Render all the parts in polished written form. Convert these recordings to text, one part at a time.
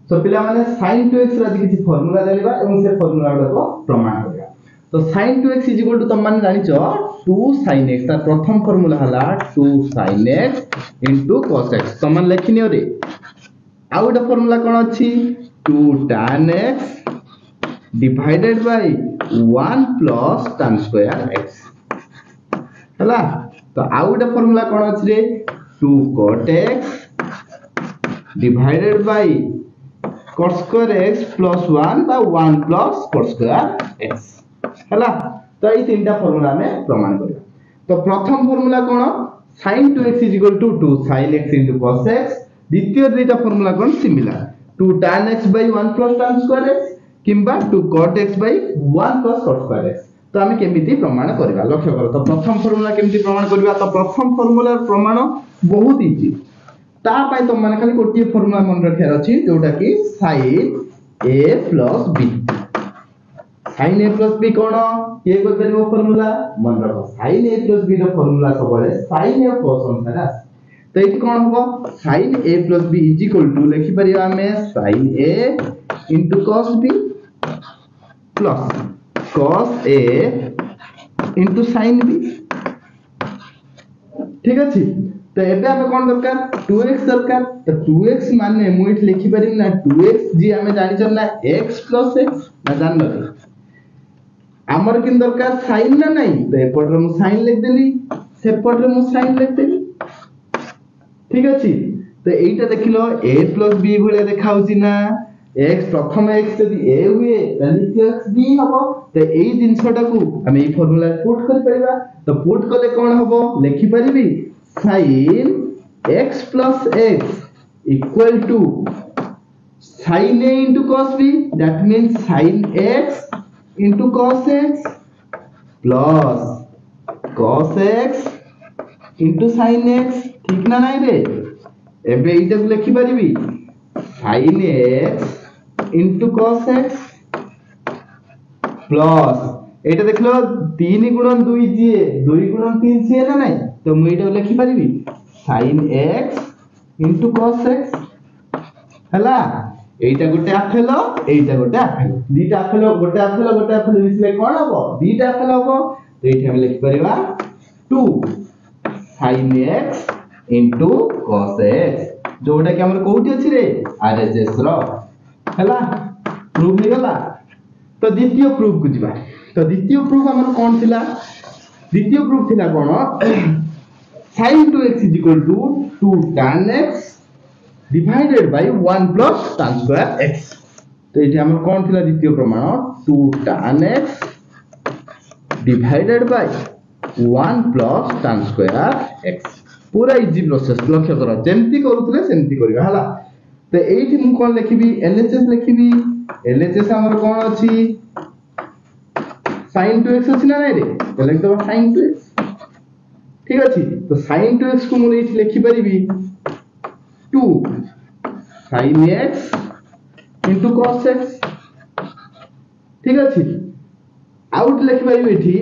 तो पिला माने sin 2x रा किछि फार्मूला जानिबा एवं से फार्मूला को प्रमाण करिया तो sin 2x तुम माने जानिचो 2 sin x तार प्रथम फार्मूला हला 2 sin x cos x तुम माने लेखिनियो रे आ गोटे फार्मूला कोन अछि 2 tan x divided by 1 plus tan square x हला तो आ गोटे फार्मूला कोन अछि रे 2 cot x divided by cot square x plus 1 by 1 plus cot square x हला तो এই তিনটা फार्मूला में प्रमाण करिया तो प्रथम फार्मूला कोन sin 2x 2 sin x cos x द्वितीय दुईटा formula cone similar 2 tan x by 1 plus tan square x किंबा 2 cot x by 1 plus cot square x तो आमे केमिति प्रमाण करबा लक्ष्य करो तो प्रथम फार्मूला केमिति प्रमाण करबा तो प्रथम फार्मूला प्रमाण बहुत इजी ता पय तो माने खाली गोटी फार्मूला मन रखियार अछि जोटा कि sin a plus b sin a plus b कोन के को करबो फार्मूला मन रखो sin a plus b रो फार्मूला सबले sin a cos अनुसार तो इति कोन होबो sin a plus b लिखि परिया हमें sin a cos b plus cos a sin b ठीक अछि तो एबे हमें कोन दरकार 2x दरकार तो 2x माने मु इठ लिखि परिम ना 2x जी हमें जानि छ ना x plus x ना जान न हमर किन दरकार sin ना नहीं तो एपट रे मु sin लिख देली सेपट रे मु sin लिख देली ठीक अछि तो एटा देखिलो a plus b भले देखाउची ना x प्रथम x यदि a हुए तनि x b हबो तो एई जिंसटा को हम एई फार्मूला पुट कर परिबा तो पुट कले कोन हबो लिखि परिबी sin x plus x equal to sin a into cos b that means sin x into cos x plus cos x into sin x ठीक ना नाही रे एबे इटा को लिखि परिबी sin x into cos x plus एटा देखलो 3 गुणन 2 जिए 2 गुणन 3 से ना नाही तो मु एटा लिखि परिबी sin x into cos x हला एटा गोटे आफेलो एटा गोटे आफेलो दीटा आफेलो गोटे मिसले कोन हबो दीटा आफेलो हबो तो एटा हम लिखि परिबा 2 sin x into cos x जोटा कि हमर कोठी अछि रे RHS रो हला प्रूफ नि गला तो द्वितीय प्रूफ को जिबा तो द्वितीय प्रूफ हमर कोन थिला द्वितीय प्रूफ थिला कोन sin 2x 2 tan x divided by 1 plus tan square x तो एठी हमर कोन थिला द्वितीय प्रमाण 2 tan x divided by 1 plus tan square x पूरा इजी प्रोसेस लक्ष्य करो जेंति करूतले सेंति करबा हला तो एठी मु कोन लिखिबी LHS लिखिबी LHS हमर कोन अछि sin 2x अछि ना रे तो लिख दबा sin 2x ठीक अछि तो sin 2x को मु एठी लिखि परिबी 2 sin x into cos x ठीक अछि आउट लिखि परिबी एठी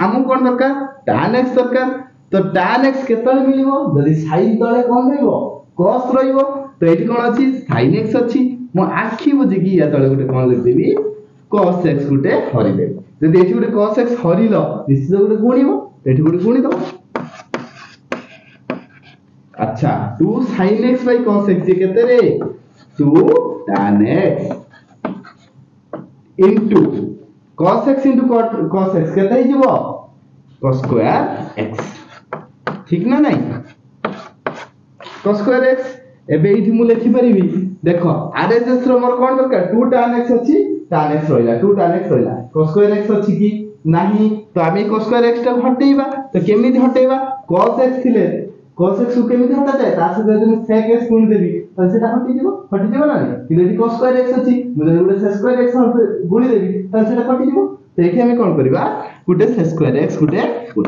हमु कोन दरकार tan x दरकार तो tan x केतले मिलिबो जदी sin तळे कोन रहइबो cos रहइबो तो एठी कोन अछि sin x अछि मो आखी बुझी कि या तळे गुटे कोन लिख देबी cos x गुटे हरि देबी जदी एठी गुटे cos x हरिलो निश्चित गुटे गुणिबो एठी गुटे गुणि दो अच्छा 2 sin x by cos x केते रे 2 tan x into cos x into cos x केते हिजबो cos square x ठीक ना नहीं cos square x एबे इथि मु लिखि परिबी देखो RHS रो मोर कोन दरकार 2 tan x अछि tan x रहिला 2 tan x रहिला cos square x अछि कि नाही तो आमे cos square x टा हटेइबा तो केमिति हटेइबा cos x थिले cos x को केमिति हटा जाय ता से जदि sec x गुण देबी तो सेटा हटि जिवो ना कि यदि cos square x अछि मुझे गुटे sec square x गुणी देबी तो सेटा हटि जिवो तो एठी हमें कोन करबा गुटे sec square x गुटे गुण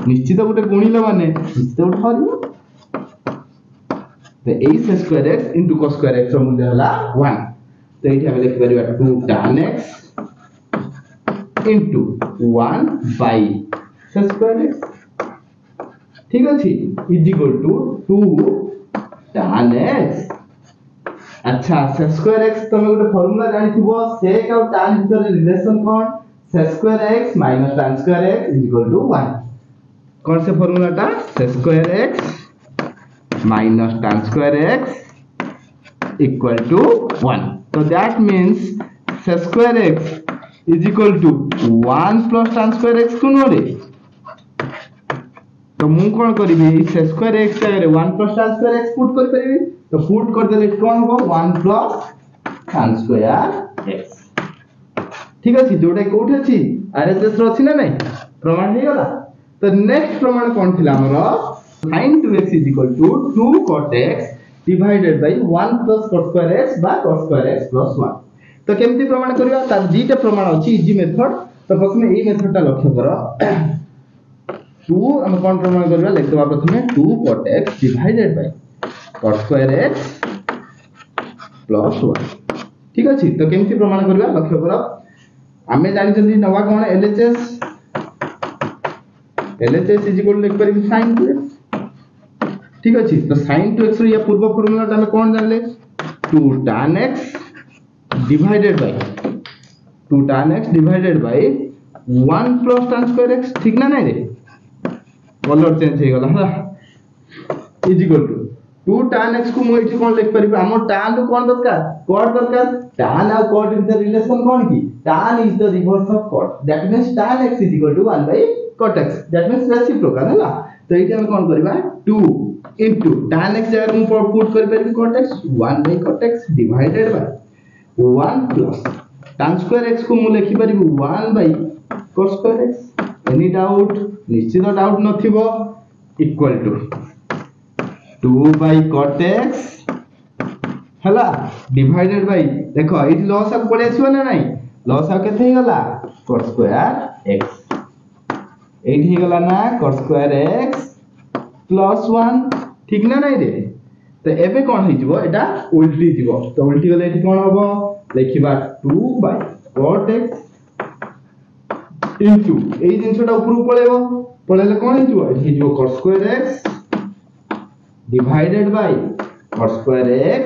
निश्चित गुटे गुणिले माने निश्चित गुटे हरियो तो a square x into cos square x रो मूल्य हला 1 तो एठी हम लिख परिबा 2 tan x into 1 by sec square x ठीक अछि is equal to 2 tan x अच्छा से स्क्वायर x तुम गोटे फार्मूला जानिथिबो sec और tan भीतर रिलेशन कोन sec square x - tan square x = 1 कौन से फार्मूला टा sec square x - tan square x = 1 तो that means sec square x = 1 + tan square x कोन रे तो मु कोन करबी sec स्क्वायर x जगह 1 + tan स्क्वायर x पुट कर परबी तो पुट कर देले कोन हो 1 + tan स्क्वायर x ठीक अछि जोडे कोठी अछि आरएचएस रो अछि ना नहीं प्रमाण हे गला तो नेक्स्ट प्रमाण कोन थिला हमरो sin 2x = 2 cot x divided by 1 + cos square x by cos square x + 1 तो केमती प्रमाण करिया तार दीटा प्रमाण अछि इजी मेथड तो प्रथमे ए मेथड ता लक्ष्य करो 2 हम कोन प्रमाण करबा लेखबा प्रथमे 2 cot x divided by cos square x + 1 ठीक अछि तो केमती प्रमाण करबा लक्ष्य करो हमें जानि जल्दी नवा कोन LHS = लिख परिबी sin 2x ठीक अछि तो sin 2x रो या पूर्व फार्मूला ता हम कोन जानले 2 tan x divided by 1 + tan square x ठीक ना नहीं रे कलर चेंज हे गला हा = 2 tan x को मु इठी कोन लिख परिबी हमर tan को कोन दरकार cot दरकार tan और cot इन द रिलेशन कोन की tan is the reverse of cot that means tan x = 1 by cot x that means reciprocal हैला तो इठी हम कोन करबा 2 into tan x जगह मु पुट कर परिबी cot x 1 by cot x divided by 1 plus tan square x को मु लिखि परिबी 1 by cos square x any doubt निश्चित डाउट नथिबो equal to 2 by cot x हला डिवाइडेड बाय देखो इ लॉस अब पड़े आछो ना नहीं लॉस अब केते हे गला cos square x एठी हे गला ना cos square x + 1 ठीक ना नहीं रे तो एबे कोन हे जिवो एटा उल्टी जिवो तो उल्टी गले एठी कोन होबो लेखिबा 2 by cot x into ए जिंसटा ऊपर पळेबो पळेले कोन हे जिवो एठी जिवो cos square x divided by cos square x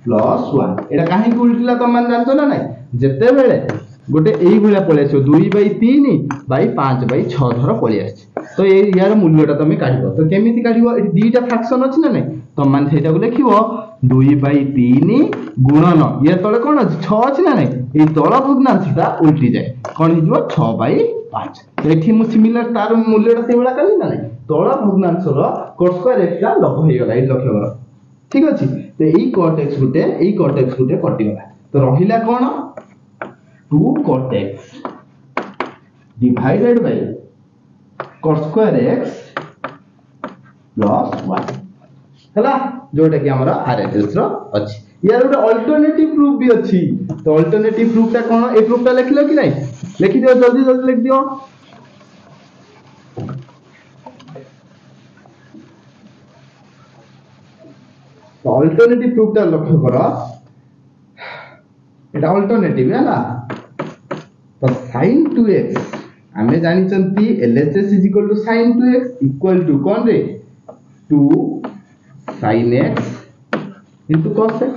+ 1 एटा काहे कि उल्टीला त मान जानतो ना नहीं जते बेले गोटे एई भलिया पळे आछो 2/3 by 5/6 धर पळे आछ तो ए यार मूल्यटा तमे काढिबो तो केमिति काढिबो एठी दीटा फ्रैक्शन अछि ना नहीं तो मान सेटा को लिखिबो 2/3 गुणन ये तळे कोन अछि 6 अछि ना नहीं ए तळ भग्नांशटा उल्टी जाय कोन हिजो 6/5 तो एठी मु सिमिलर तार मूल्यटा सेबला काली ना नहीं तळ भग्नांशर cos square x टा लभ हे गला ए लक्ष्य करो ठीक अछि तो एई cot x गुटे कटि गला तो रहिला कोन 2 cot x divided by cos square x + 1 हला जोटा कि हमरा RHS रो अछि यार गोटे अल्टरनेटिव प्रूफ भी अछि तो अल्टरनेटिव प्रूफ ता कोन ए प्रूफ ता लिखलो कि नहीं लिखि दियो जल्दी जल्दी लिख दियो तो अल्टरनेटिव प्रूफ ता लक्ष्य करो एटा अल्टरनेटिव है ना तो sin 2x हमें जानि चंती LHS = sin 2x equal to कोन रे 2 sin x into cos x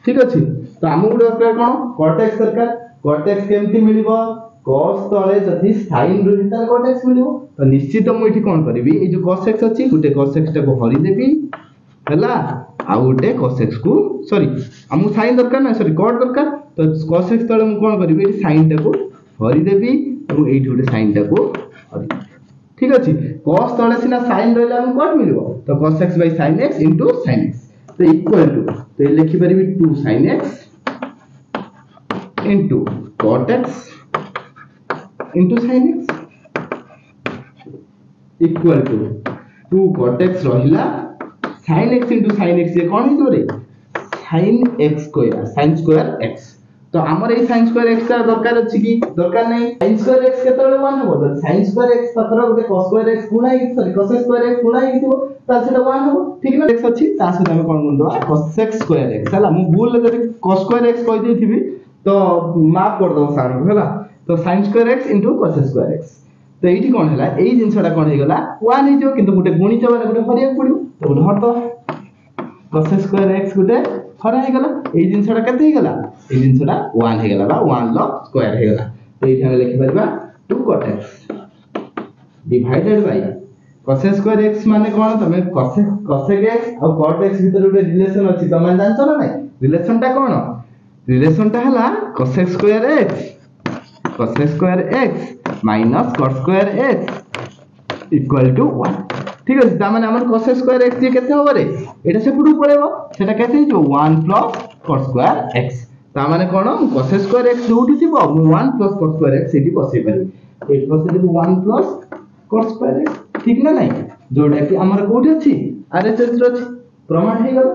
ठीक अछि तो हम गुड दरकार कोन cot x दरकार cot x केमति मिलिबो cos तळे जति sin रहिता cot x मिलिबो तो निश्चित मु इठी कोन करबी ए जो cos x अछि गुटे cos x टा को हरि देबी हला आ गुटे cos x को सॉरी हमु sin दरकार ना सॉरी cot दरकार तो cos x तळे मु कोन करबी sin टा को हरि देबी और एठी गुटे sin टा को हरि ठीक अछि cos तळे सिना sin रहला हम cot मिलिबो तो cos x by sin x into sin x तो इक्वल टू तो लिखि परिबी 2 sin x into cot x into sin x equal to 2 cot x रहिला sin x into sin x ये कोन हितो रे sin x square x तो हमर ए sin square x ता दरकार अछि कि दरकार नै sin square x केतले 1 हो तो sin square x पतर गोटे cos square x गुणा कि सॉरी cos square x गुणा कि तो ता सेटा 1 हो ठीक ना x अछि ता से हम कोन गुण दवा cos square x हला मु भूल ले जति cos square x कहि देथिबी तो माफ कर दो सार हला तो sin square x into cos square x तो एठी कोन हला एई जिंसटा कोन हे गला 1 हिजो किंतु गुटे गुणित वाला गुटे हरिया पडियो तो गुटे हट cos square x गुटे थोड़ा हे गला ए जिंसटा केते हे गला ए जिंसटा 1 हे गला बा 1 लो स्क्वायर हे गला तो एठी हम लिखि परबा 2 cot x divided by cos square x माने कोन तमे cosec x और cot x भीतर ଗୋଟେ रिलेशन अछि तमे जानछ ना नै रिलेशनटा कोन रिलेशनटा हला cos square x minus cot square x equal to 1 ठीक अछि ता माने हमर cos स्क्वायर x ये केते होबे रे एटा से पुडू पड़ेबो सेटा केते जो 1 प्लस cot स्क्वायर x ता माने कोन cos स्क्वायर x जोठी थिबो 1 प्लस cot स्क्वायर x सेठी बसै परबे 8 plus 1 plus cos square x ठीक ना नहीं जोटा कि हमर कोठी अछि आरएचएस रो अछि प्रमाण हे गला